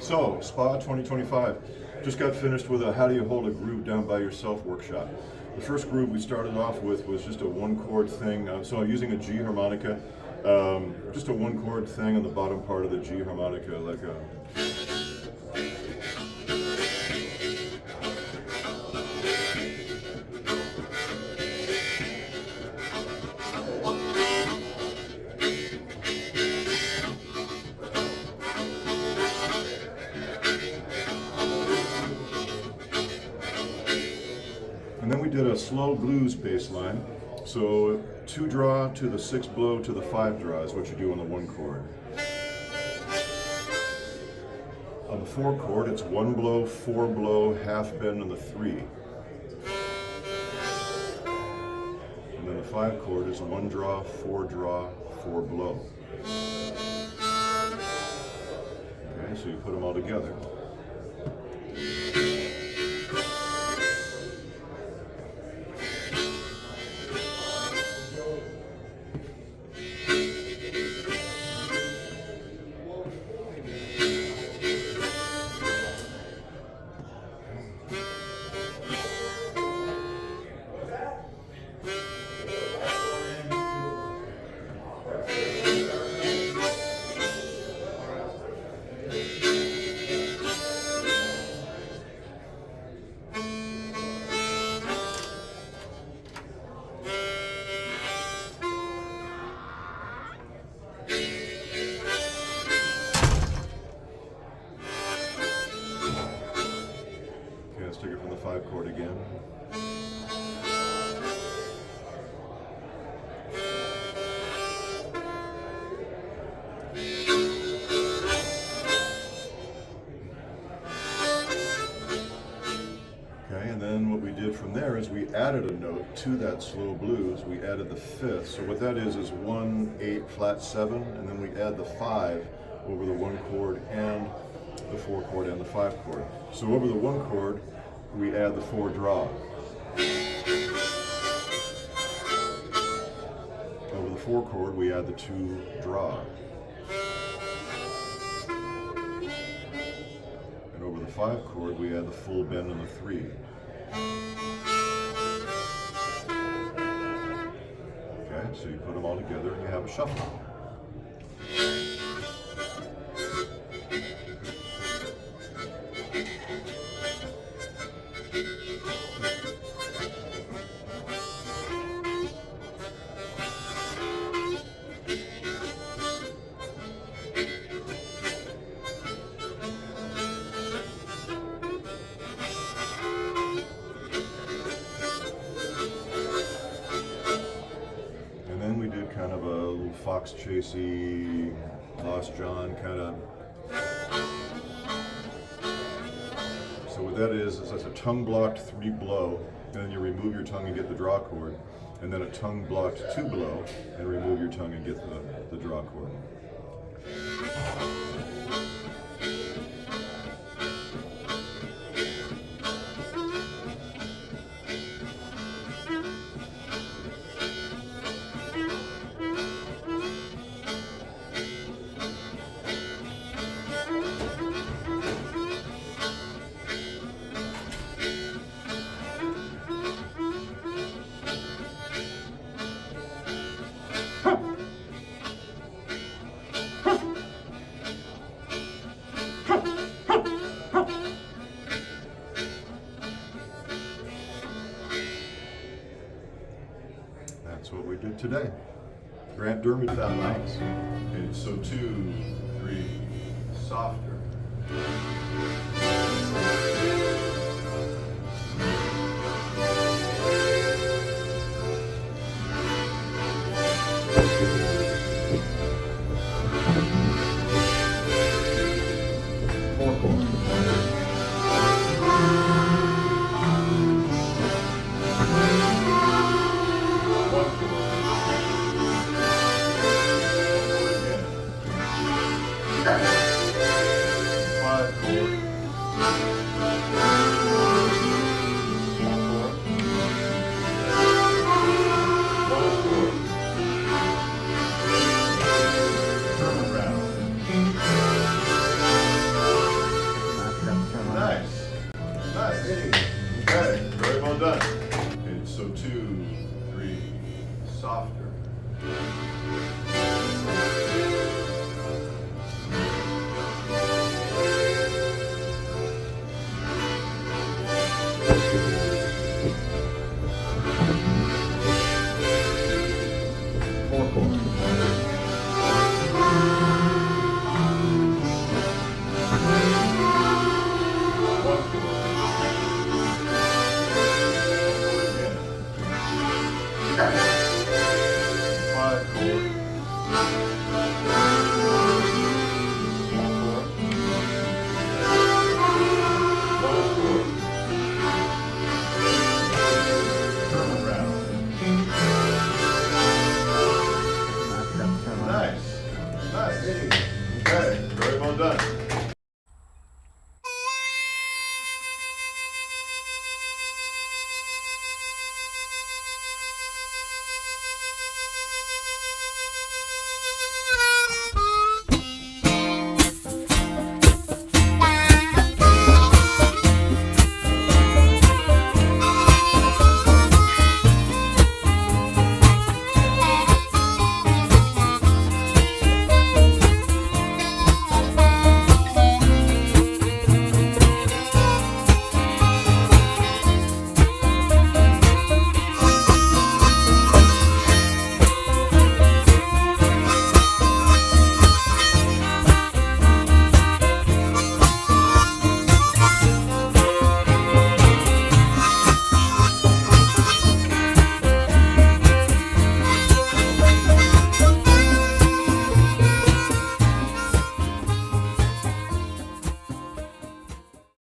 So, SPA 2025. Just got finished with a How Do You Hold a Groove Down by Yourself workshop. The first groove we started off with was just a one chord thing. So I'm using a G harmonica, just a one chord thing on the bottom part of the G harmonica, like a... And then we did a slow blues bass line. So 2 draw to the 6 blow to the 5 draw is what you do on the 1 chord. On the 4 chord, it's 1 blow, 4 blow, half bend on the 3. And then the 5 chord is 1 draw, 4 draw, 4 blow. Okay, so you put them all together. Let's take it from the 5 chord again. Okay, and then what we did from there is we added a note to that slow blues. We added the 5th. So what that is 1, 8, flat 7, and then we add the 5 over the 1 chord and the 4 chord and the 5 chord. So over the 1 chord, we add the 4 draw. Over the 4 chord, we add the 2 draw. And over the 5 chord, we add the full bend on the 3. Okay, so you put them all together and you have a shuffle. We did kind of a little fox chasey, Lost John kind of. So what that is that's a tongue blocked 3 blow, and then you remove your tongue and get the draw chord, and then a tongue blocked 2 blow, and remove your tongue and get the draw chord. That's what we did today. Grant Dermot that nice. Okay, so 2, 3, softer. done.